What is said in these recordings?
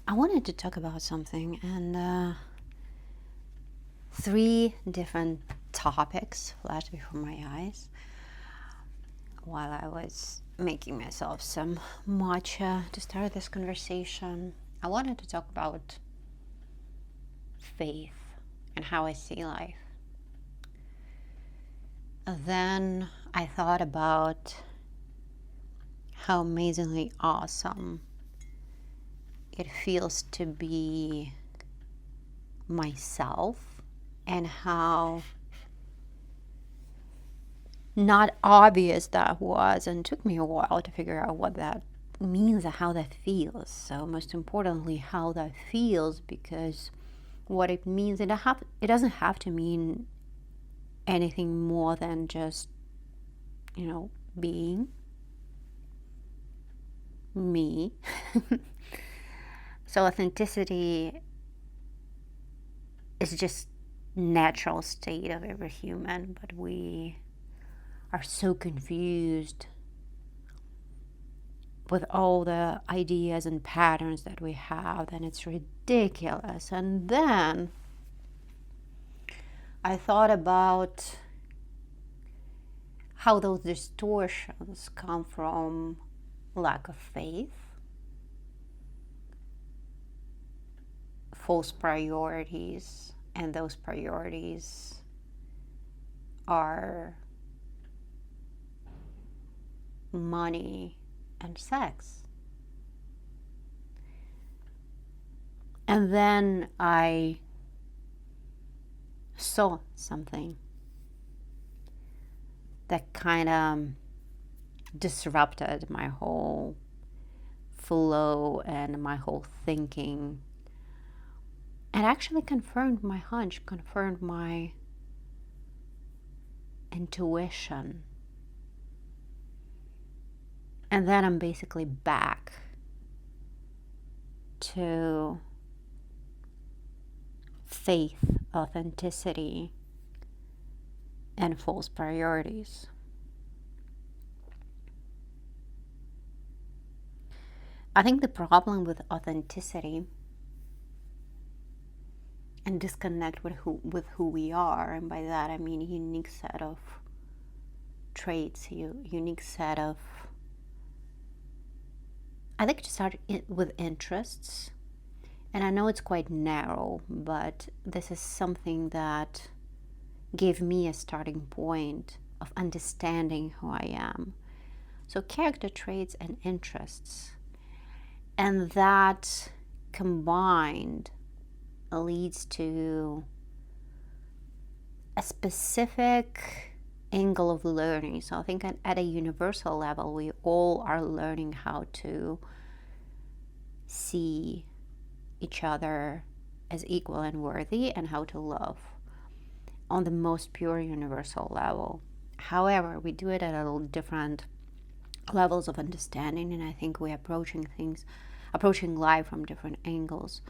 I wanted to talk about something, and three different topics flashed before my eyes while I was making myself some matcha to start this conversation. I wanted to talk about faith and how I see life. Then I thought about how amazingly awesome it feels to be myself, and how not obvious that was, and it took me a while to figure out what that means and how that feels. So most importantly, how that feels, because what it means, it doesn't have to mean anything more than just, being me. So authenticity is just natural state of every human, but we are so confused with all the ideas and patterns that we have, and it's ridiculous. And then I thought about how those distortions come from lack of faith, false priorities, and those priorities are money and sex. And then I saw something that kind of disrupted my whole flow and my whole thinking, and actually confirmed my hunch, confirmed my intuition. And then I'm basically back to faith, authenticity, and false priorities. I think the problem with authenticity and disconnect with who we are, and by that I mean a unique set of traits, unique set of, I like to start with interests. And I know it's quite narrow, but this is something that gave me a starting point of understanding who I am. So character traits and interests. And that combined leads to a specific angle of learning. So I think at a universal level, we all are learning how to see each other as equal and worthy, and how to love on the most pure universal level. However, we do it at a little different levels of understanding, and I think we're approaching life from different angles.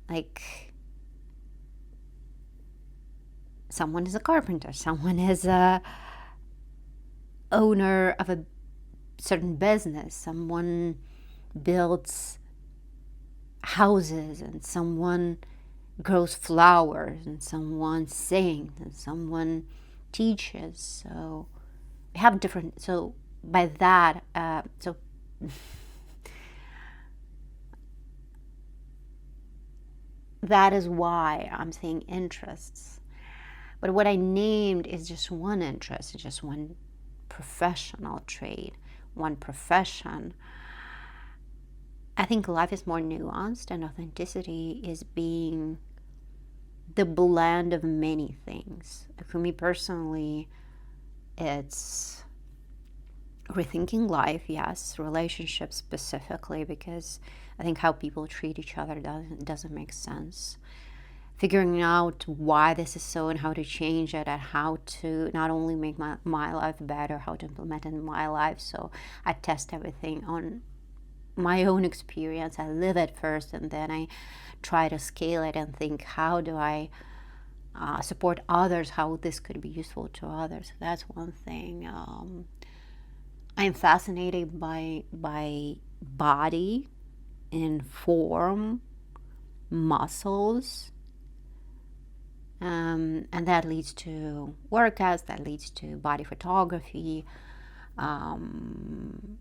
Like someone is a carpenter, someone is a owner of a certain business, someone builds houses, and someone grows flowers, and someone sings, and someone teaches. So we have different, so by that, that is why I'm saying interests. But what I named is just one interest, it's just one professional trade, one profession. I think life is more nuanced, and authenticity is being the blend of many things. For me personally, it's rethinking life, yes, relationships specifically, because I think how people treat each other doesn't make sense. Figuring out why this is so and how to change it, and how to not only make my life better, how to implement it in my life. So I test everything on my own experience. I live it first, and then I try to scale it and think, how do I support others, how this could be useful to others. That's one thing. I'm fascinated by body and form, muscles, and that leads to workouts, that leads to body photography. um,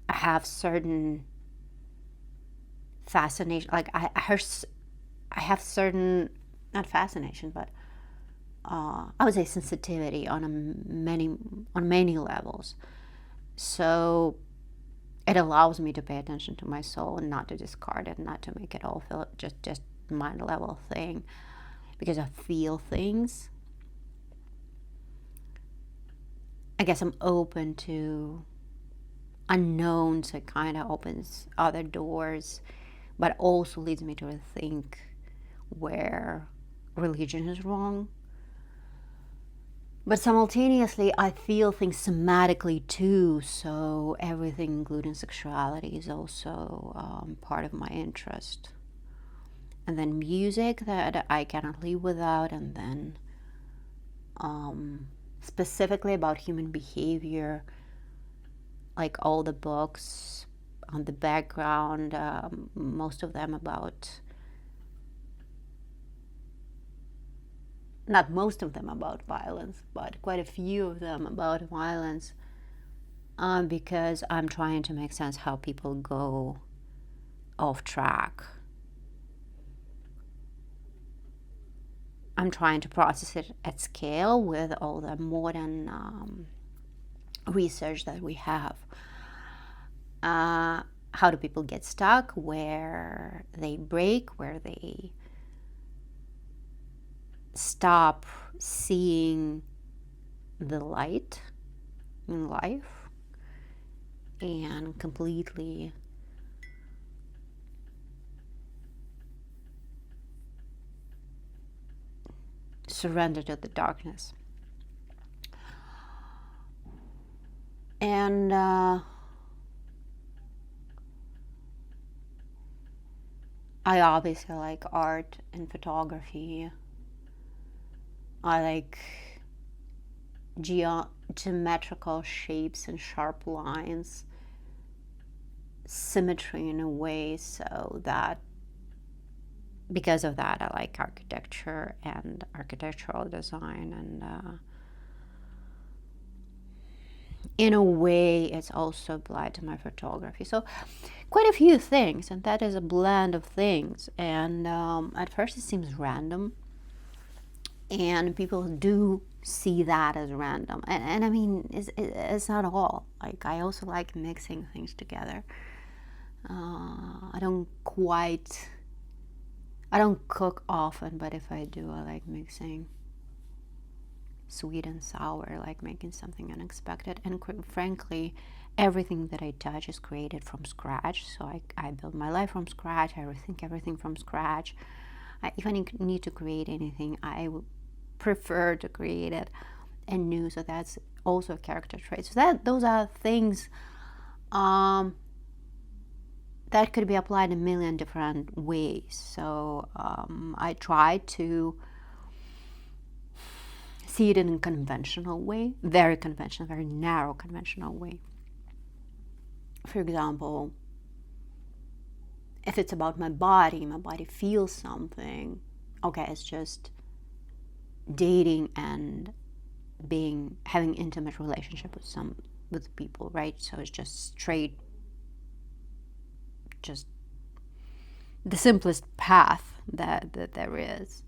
I have certain fascination, like I have certain, not fascination, but I would say sensitivity on many levels. So it allows me to pay attention to my soul and not to discard it, not to make it all feel just mind level thing, because I feel things. I guess I'm open to unknowns. It kind of opens other doors, but also leads me to think where religion is wrong. But simultaneously, I feel things somatically too, so everything, including sexuality, is also part of my interest. And then music that I cannot live without, and then specifically about human behavior, like all the books on the background, most of them about, not most of them about violence, but quite a few of them about violence, because I'm trying to make sense how people go off track. I'm trying to process it at scale with all the modern research that we have. How do people get stuck? Where they break? Where they stop seeing the light in life and completely surrender to the darkness. And I obviously like art and photography. I like geometrical shapes and sharp lines, symmetry in a way, so that because of that, I like architecture and architectural design, and in a way, it's also applied to my photography. So, quite a few things, and that is a blend of things. And at first, it seems random, and people do see that as random. And I mean, it's not all. Like, I also like mixing things together. I don't cook often, but if I do, I like mixing sweet and sour, I like making something unexpected. And frankly, everything that I touch is created from scratch. So I build my life from scratch. I rethink everything from scratch. If I need to create anything, I would prefer to create it anew. So that's also a character trait. So those are things that could be applied in a million different ways. So I try to see it in a conventional way, very conventional, very narrow conventional way. For example, if it's about my body feels something, okay, it's just dating and having intimate relationship with people, right? So it's just straight, just the simplest path that there is.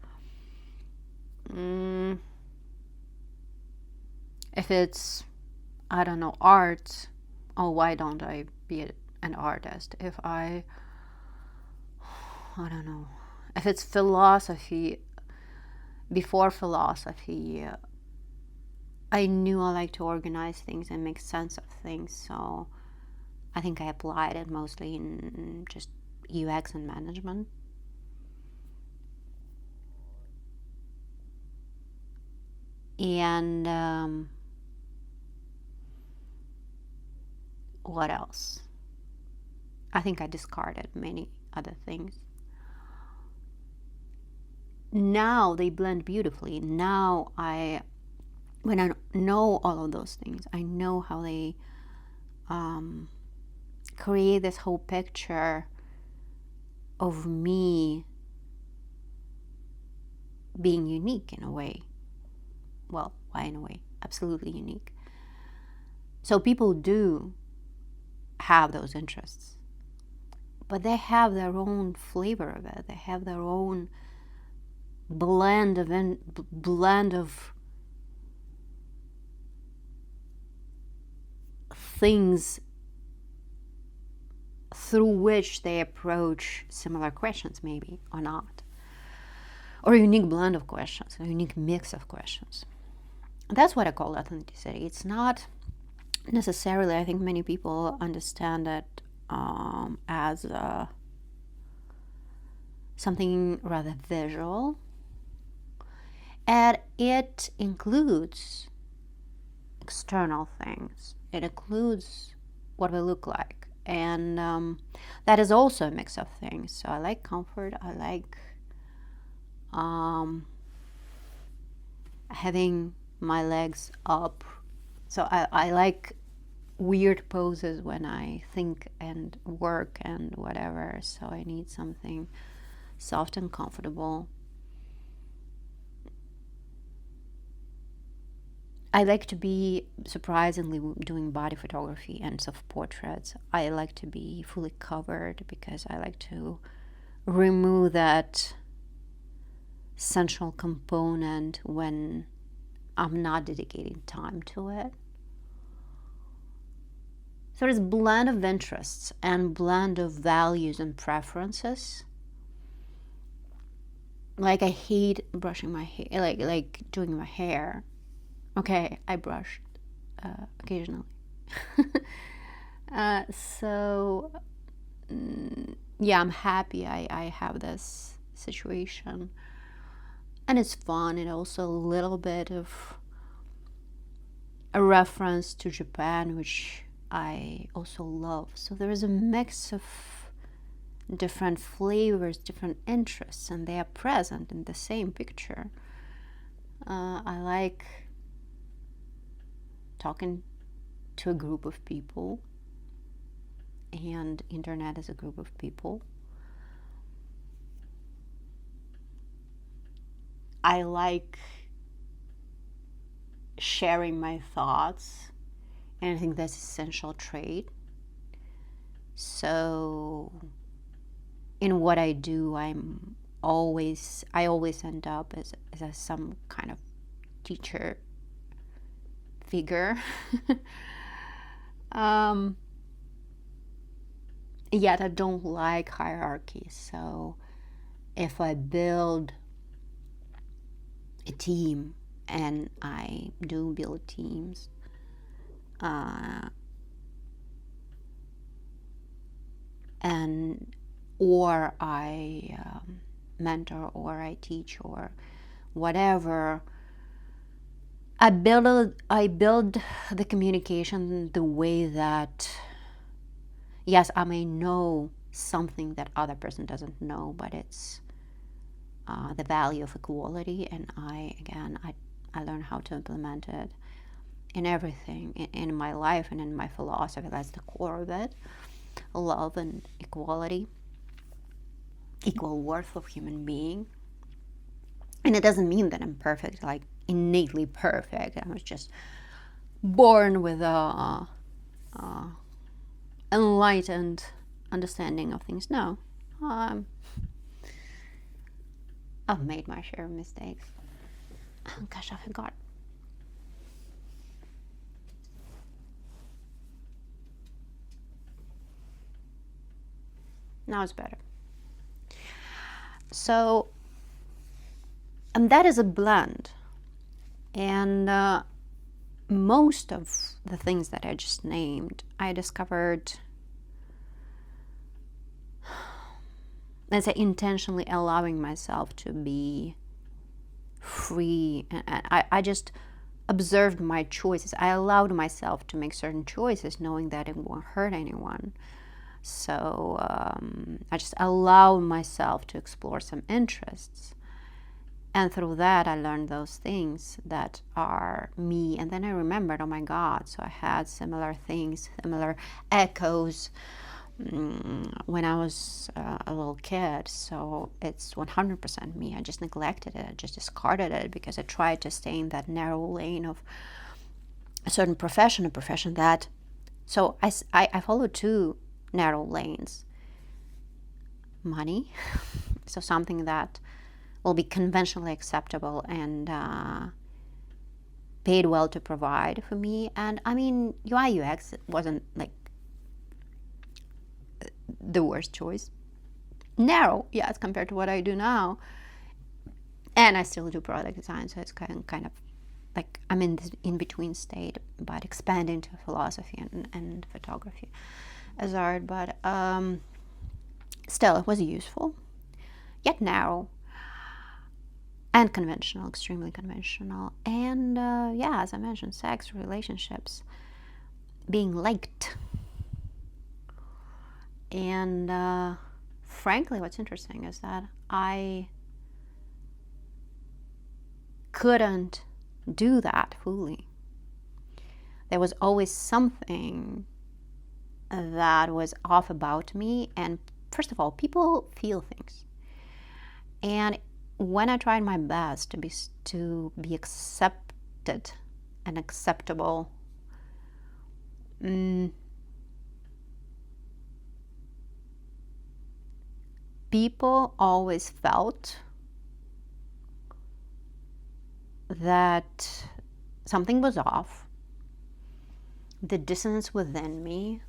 If it's, I don't know, art, oh, why don't I be an artist? If I don't know, if it's philosophy, before philosophy, I knew I like to organize things and make sense of things. So I think I applied it mostly in just UX and management. And what else? I think I discarded many other things. Now they blend beautifully. Now when I know all of those things, I know how they create this whole picture of me being unique in a way. Well, why in a way? Absolutely unique. So people do have those interests, but they have their own flavor of it. They have their own blend of things through which they approach similar questions, maybe, or not. Or a unique blend of questions, a unique mix of questions. That's what I call authenticity. It's not necessarily, I think many people understand it as something rather visual. And it includes external things. It includes what we look like. And that is also a mix of things. So I like comfort. I like having my legs up. So I like weird poses when I think and work and whatever. So I need something soft and comfortable. I like to be surprisingly doing body photography and self-portraits. I like to be fully covered because I like to remove that central component when I'm not dedicating time to it. So there's a blend of interests and blend of values and preferences. Like I hate brushing my hair, like doing my hair. Okay, I brushed occasionally. So yeah, I'm happy I have this situation. And it's fun. And also a little bit of a reference to Japan, which I also love. So there is a mix of different flavors, different interests, and they are present in the same picture. I like talking to a group of people, and internet is a group of people. I like sharing my thoughts, and I think that's an essential trait. So in what I do, I always end up as some kind of teacher figure. Yet I don't like hierarchy. So if I build a team, and I do build teams, and or I mentor, or I teach, or whatever, I build the communication the way that, yes, I may know something that other person doesn't know, but it's the value of equality, and I learn how to implement it in everything, in my life and in my philosophy. That's the core of it: love and equality, equal worth of human being. And it doesn't mean that I'm perfect, like innately perfect. I was just born with a enlightened understanding of things. No, I've made my share of mistakes. Oh, gosh, I forgot. Now it's better. So, and that is a blend. And most of the things that I just named, I discovered, let's say, intentionally allowing myself to be free. And I just observed my choices. I allowed myself to make certain choices, knowing that it won't hurt anyone. So I just allowed myself to explore some interests. And through that, I learned those things that are me. And then I remembered, oh my God, so I had similar things, similar echoes when I was a little kid. So it's 100% me. I just neglected it. I just discarded it because I tried to stay in that narrow lane of a certain profession, a profession that. So I followed two narrow lanes. Money, so something that will be conventionally acceptable and paid well to provide for me. And I mean, UI UX wasn't like the worst choice. Narrow, yes, compared to what I do now. And I still do product design, so it's kind of like I'm in this in-between state, but expanding to philosophy and photography as art. But still, it was useful, yet narrow. And conventional, extremely conventional. And yeah, as I mentioned, sex, relationships, being liked. And frankly, what's interesting is that I couldn't do that fully. There was always something that was off about me. And first of all, people feel things. And when I tried my best to be accepted and acceptable, people always felt that something was off. The dissonance within me,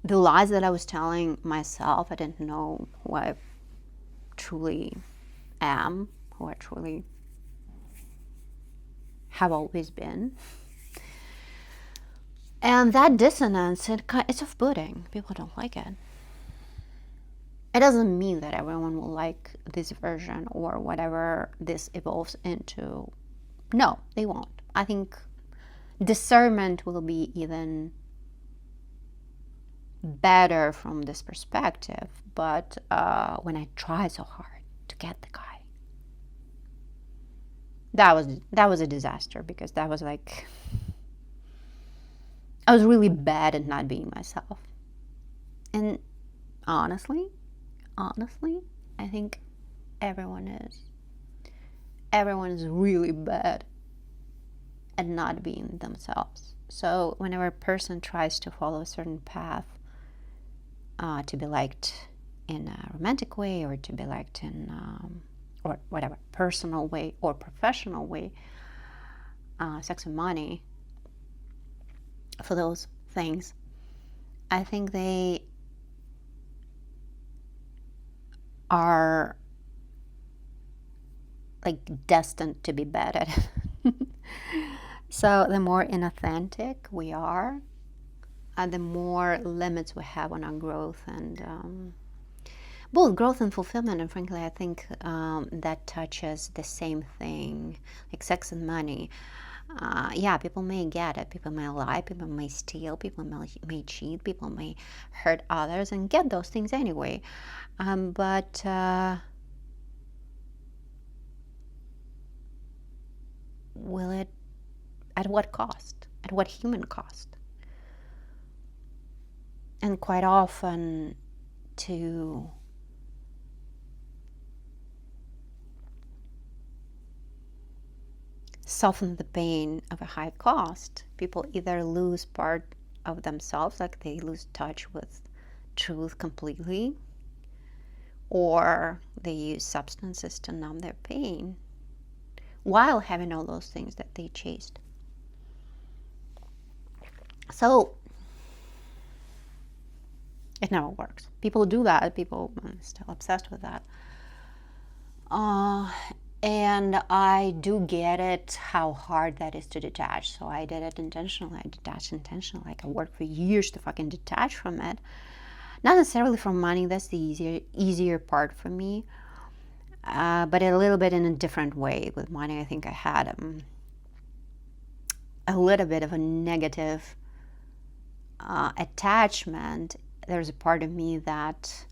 the lies that I was telling myself, I didn't know who I truly am, who I truly have always been. And that dissonance, it's off-putting. People don't like it. It doesn't mean that everyone will like this version or whatever this evolves into. No, they won't. I think discernment will be even better from this perspective. But when I tried so hard to get the guy, that was a disaster, because that was like, I was really bad at not being myself. And honestly, I think everyone is. Everyone is really bad at not being themselves. So whenever a person tries to follow a certain path, to be liked in a romantic way, or to be liked in or whatever personal way or professional way, sex and money, for those things, I think they are like destined to be bad at it. So the more inauthentic we are, the more limits we have on our growth, and both growth and fulfillment. And frankly, I think that touches the same thing, like sex and money. Yeah, people may get it. People may lie. People may steal. People may cheat. People may hurt others and get those things anyway. But will it? At what cost? At what human cost? And quite often, to soften the pain of a high cost, people either lose part of themselves, like they lose touch with truth completely, or they use substances to numb their pain while having all those things that they chased. So it never works. People do that. People are still obsessed with that. And I do get it, how hard that is to detach. So I did it intentionally. I detached intentionally. Like I worked for years to fucking detach from it. Not necessarily from money. That's the easier part for me. But a little bit in a different way. With money, I think I had a little bit of a negative attachment. There's a part of me that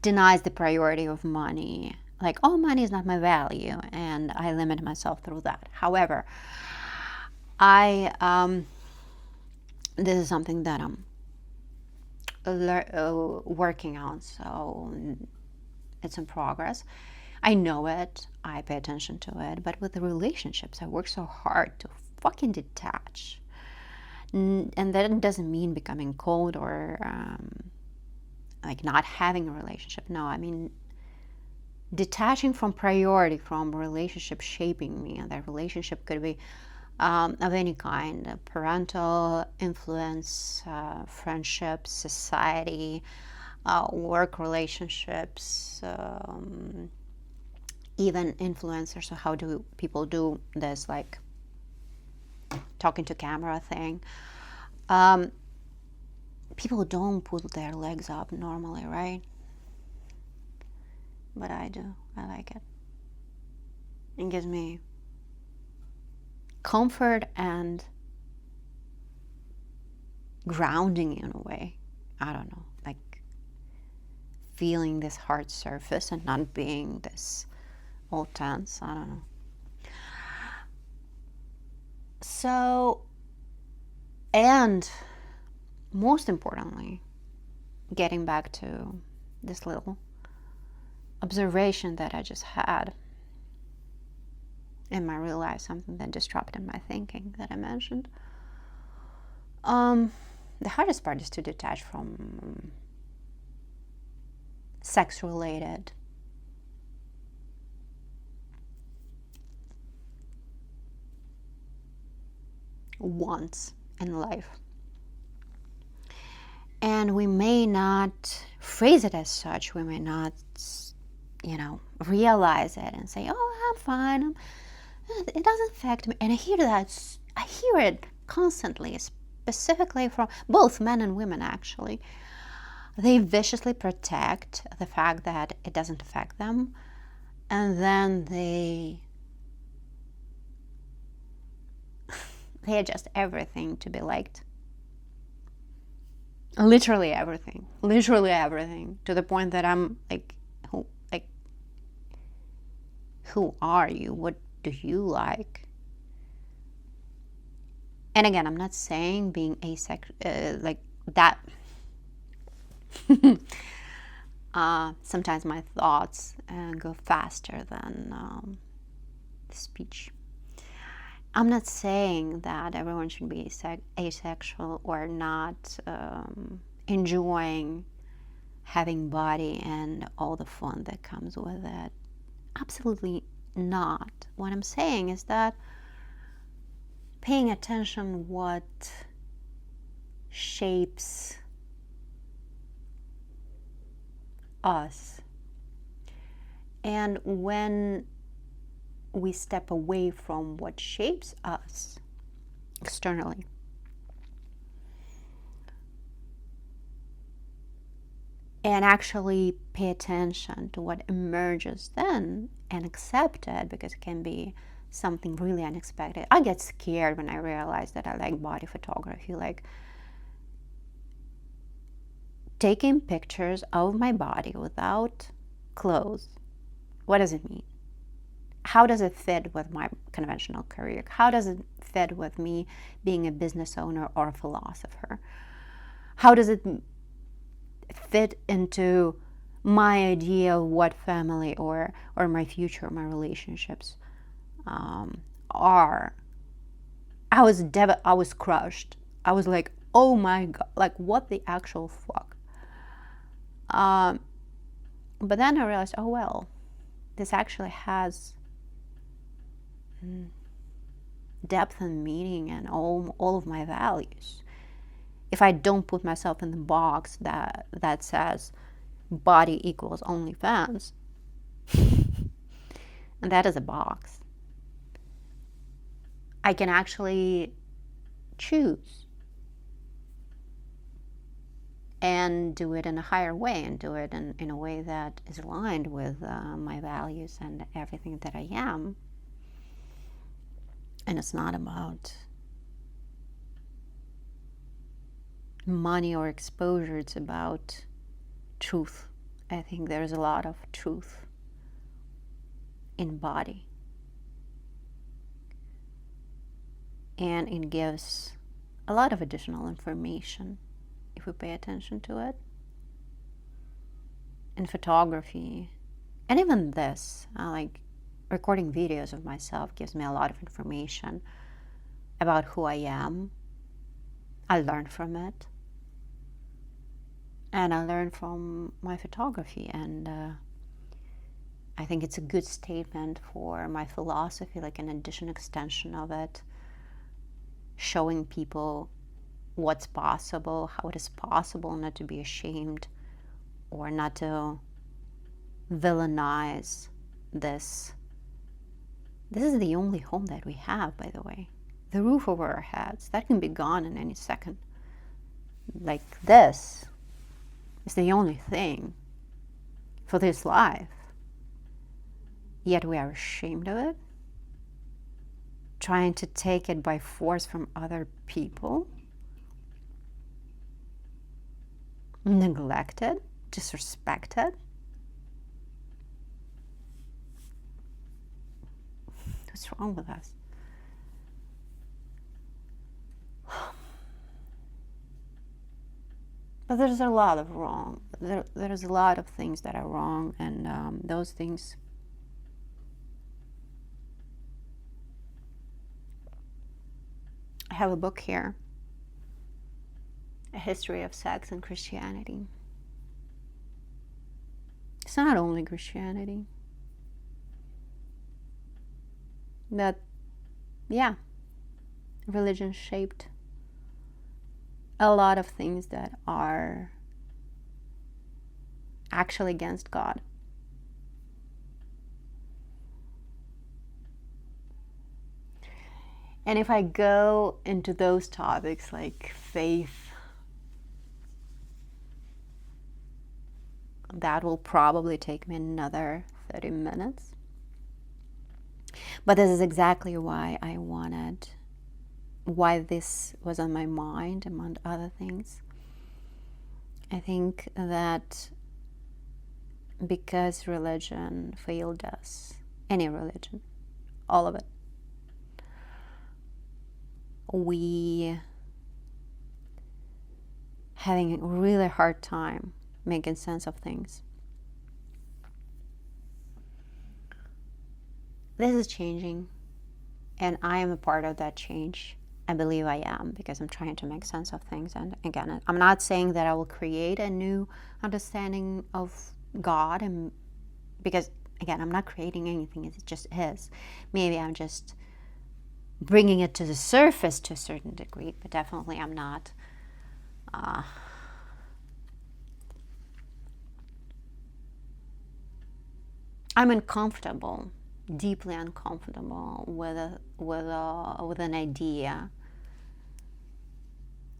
denies the priority of money. Like, oh, money is not my value, and I limit myself through that. However, this is something that I'm working on, so it's in progress. I know it, I pay attention to it, but with the relationships, I work so hard to fucking detach. And that doesn't mean becoming cold or like not having a relationship. No, I mean detaching from priority, from relationship shaping me. And that relationship could be of any kind, parental influence, friendships, society, work relationships, even influencers. So how do people do this, like talking to camera thing? People don't put their legs up normally, right? But I do. I like it. It gives me comfort and grounding in a way. I don't know, like feeling this hard surface and not being this all tense. I don't know. So, and most importantly, getting back to this little observation that I just had in my real life, something that disrupted my thinking that I mentioned. The hardest part is to detach from sex-related wants in life. And we may not phrase it as such. We may not, realize it and say, oh, I'm fine. It doesn't affect me. And I hear it constantly, specifically from both men and women, actually. They viciously protect the fact that it doesn't affect them. And then they adjust everything to be liked. Literally everything, to the point that I'm like, who are you? What do you like? And again, I'm not saying being asexual, like that. Sometimes my thoughts go faster than speech. I'm not saying that everyone should be asexual or not enjoying having body and all the fun that comes with it. Absolutely not. What I'm saying is that paying attention what shapes us, and when we step away from what shapes us externally, and actually pay attention to what emerges then and accept it, because it can be something really unexpected. I get scared when I realize that I like body photography, like taking pictures of my body without clothes. What does it mean? How does it fit with my conventional career? How does it fit with me being a business owner or a philosopher? How does it fit into my idea of what family or my future, my relationships are? I was crushed. I was like, oh my God, like what the actual fuck? But then I realized, oh well, this actually has depth and meaning and all of my values. If I don't put myself in the box that says body equals OnlyFans, and that is a box, I can actually choose and do it in a higher way, and do it in a way that is aligned with my values and everything that I am. And it's not about money or exposure. It's about truth. I think there's a lot of truth in body. And it gives a lot of additional information if we pay attention to it. In photography, and even this, like recording videos of myself gives me a lot of information about who I am. I learn from it. And I learn from my photography. And I think it's a good statement for my philosophy, like an addition, extension of it, showing people what's possible, how it is possible not to be ashamed or not to villainize this. This is the only home that we have, by the way. The roof over our heads, that can be gone in any second. Like this is the only thing for this life. Yet we are ashamed of it, trying to take it by force from other people, neglected, disrespected. What's wrong with us? But there's a lot of wrong. There's a lot of things that are wrong, and those things I have a book here, A History of Sex and Christianity. It's not only Christianity, but yeah, religion shaped a lot of things that are actually against God. And if I go into those topics like faith, that will probably take me another 30 minutes. But this is exactly why why this was on my mind, among other things. I think that because religion failed us, any religion, all of it, we having a really hard time making sense of things. This is changing, and I am a part of that change. I believe I am, because I'm trying to make sense of things. And again, I'm not saying that I will create a new understanding of God, and because again, I'm not creating anything, it just is. Maybe I'm just bringing it to the surface to a certain degree, but definitely I'm not I'm uncomfortable, deeply uncomfortable with an idea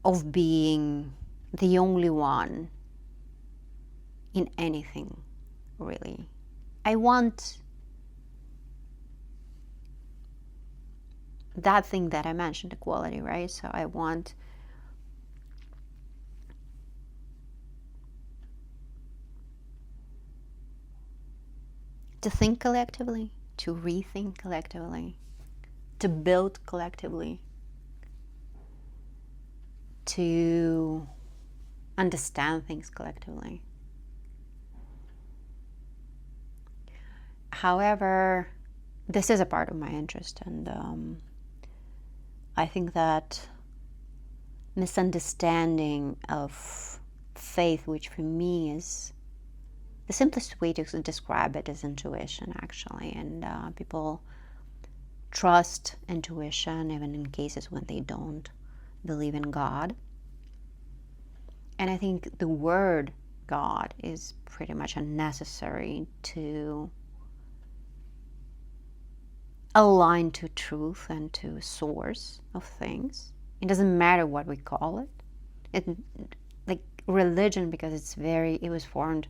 of being the only one in anything, really. I want that thing that I mentioned, equality, right? So I want to think collectively, to rethink collectively, to build collectively, to understand things collectively. However, this is a part of my interest, and I think that misunderstanding of faith, which for me is the simplest way to describe it, is intuition, actually. And people trust intuition even in cases when they don't believe in God. And I think the word God is pretty much unnecessary to align to truth and to source of things. It doesn't matter what we call it. Like religion, because it was formed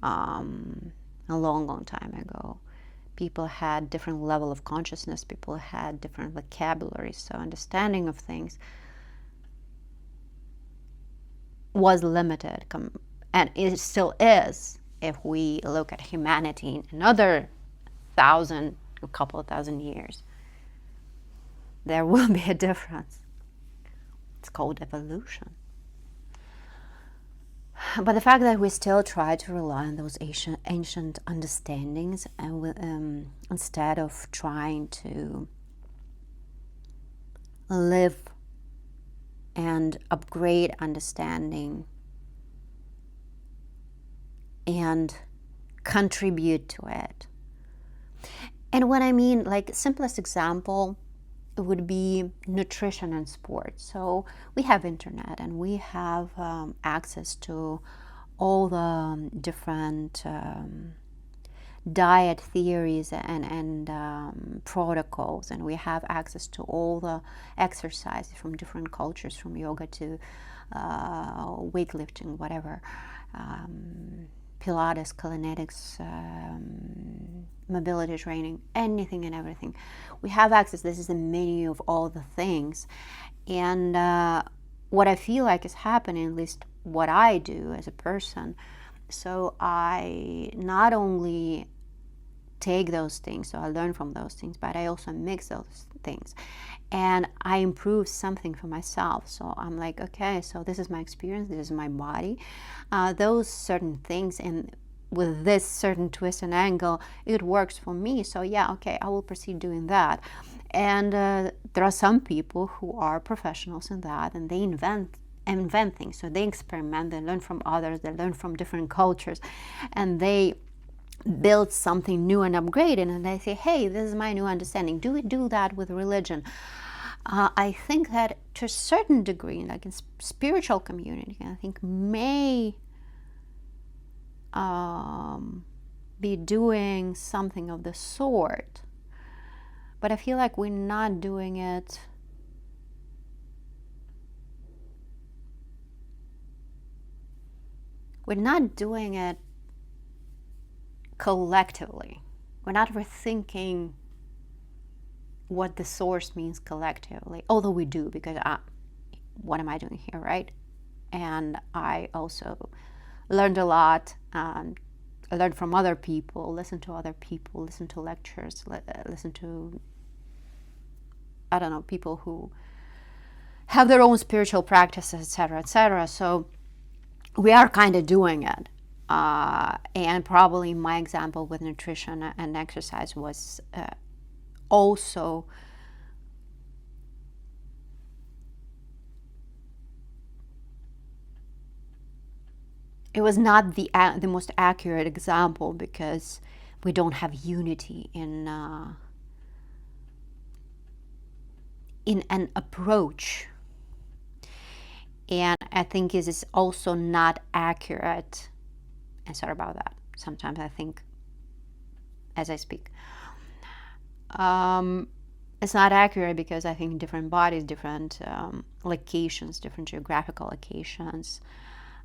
a long time ago. People had different level of consciousness. People had different vocabulary. So understanding of things was limited, and it still is. If we look at humanity in another a couple of thousand years, there will be a difference. It's called evolution. But the fact that we still try to rely on those ancient understandings, and instead of trying to live and upgrade understanding and contribute to it. And what I mean, like, simplest example would be nutrition and sports. So we have internet and we have access to all the different diet theories and protocols, and we have access to all the exercises from different cultures, from yoga to weightlifting, whatever, Pilates, Kinetic, mobility training, anything and everything. We have access. This is the menu of all the things. And what I feel like is happening, at least what I do as a person, so I not only take those things, so I learn from those things, but I also mix those things. And I improve something for myself. So I'm like, okay, so this is my experience, this is my body. Those certain things, and with this certain twist and angle, it works for me. So yeah, okay, I will proceed doing that. And there are some people who are professionals in that, and they invent things. So they experiment, they learn from others, they learn from different cultures, and they build something new and upgrade it, and they say, hey, this is my new understanding. Do we do that with religion? I think that to a certain degree, like in spiritual community, I think may be doing something of the sort. But I feel like we're not doing it collectively. We're not rethinking what the source means collectively, although we do, because what am I doing here, right? And I also learned a lot. I learned from other people, listen to other people, listen to lectures, listen to, I don't know, people who have their own spiritual practices, etc., etc. So we are kind of doing it. And probably my example with nutrition and exercise was also it was not the most accurate example, because we don't have unity in an approach. And I think it is also not accurate, and sorry about that, sometimes I think as I speak. It's not accurate because I think different bodies, different locations, different geographical locations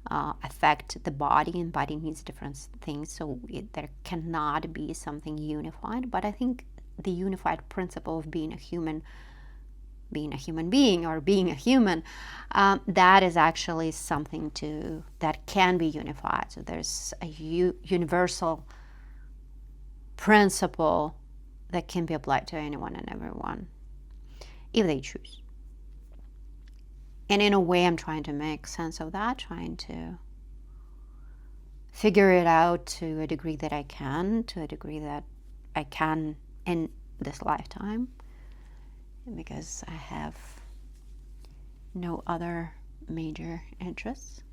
affect the body, and body needs different things, so there cannot be something unified. But I think the unified principle of being a human being, or being a human, that is actually something that can be unified. So there's a universal principle that can be applied to anyone and everyone if they choose. And in a way, I'm trying to make sense of that, trying to figure it out to a degree that I can, in this lifetime, because I have no other major interests.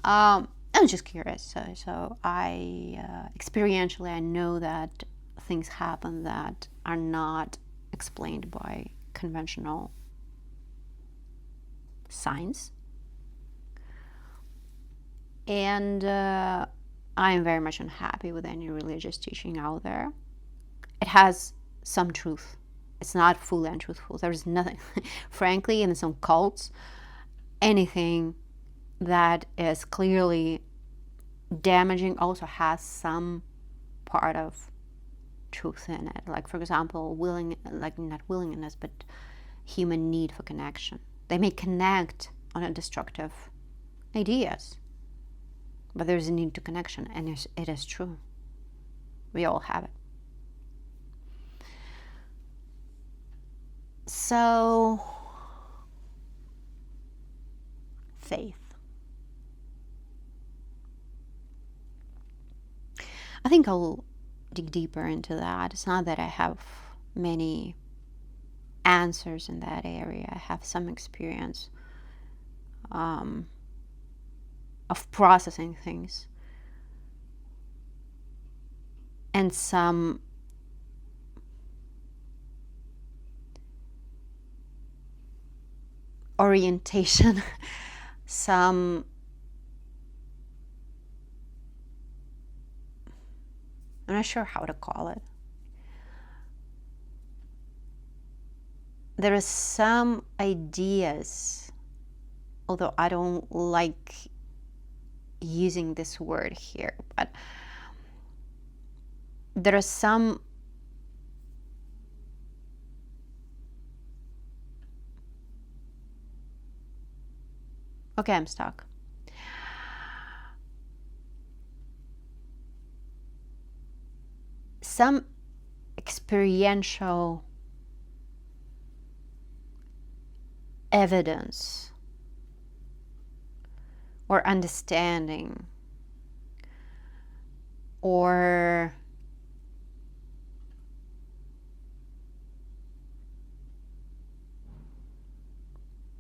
I'm just curious. So I experientially, I know that things happen that are not explained by conventional science. And I am very much unhappy with any religious teaching out there. It has some truth. It's not fully untruthful. There's nothing, frankly, in some cults, anything that is clearly damaging also has some part of truth in it. Like, for example, not willingness, but human need for connection. They may connect on a destructive ideas. But there's a need to connection, and it is true. We all have it. So, faith. I think I'll dig deeper into that. It's not that I have many answers in that area. I have some experience of processing things, and some orientation, some I'm not sure how to call it. There are some ideas, although I don't like using this word here, but there are some okay, I'm stuck. Some experiential evidence or understanding or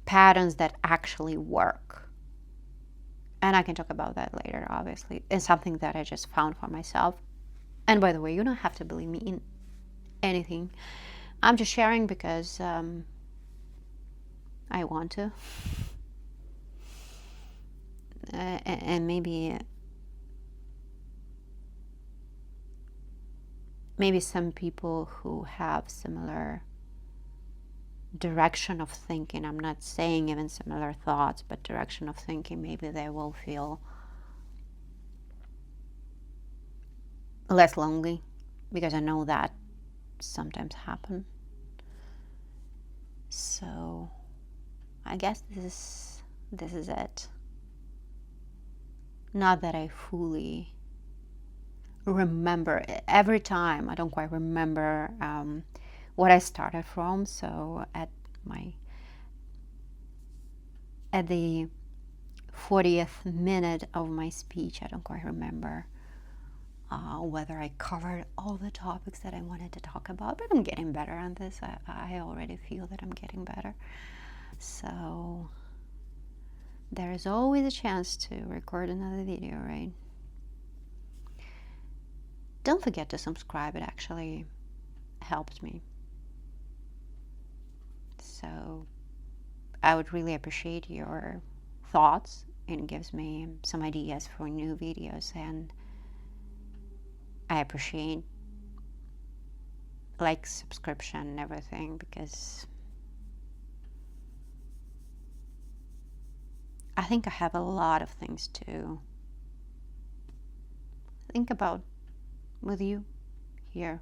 patterns that actually work. And I can talk about that later, obviously. It's something that I just found for myself. And by the way, you don't have to believe me in anything. I'm just sharing because I want to. And maybe some people who have similar direction of thinking, I'm not saying even similar thoughts, but direction of thinking, maybe they will feel less lonely, because I know that sometimes happen. So I guess this is it. Not that I fully remember every time. I don't quite remember what I started from. So at the 40th minute of my speech, I don't quite remember whether I covered all the topics that I wanted to talk about, but I'm getting better on this. I already feel that I'm getting better. So there is always a chance to record another video, right? Don't forget to subscribe. It actually helps me. So I would really appreciate your thoughts. It gives me some ideas for new videos, and I appreciate like, subscription and everything, because I think I have a lot of things to think about with you here.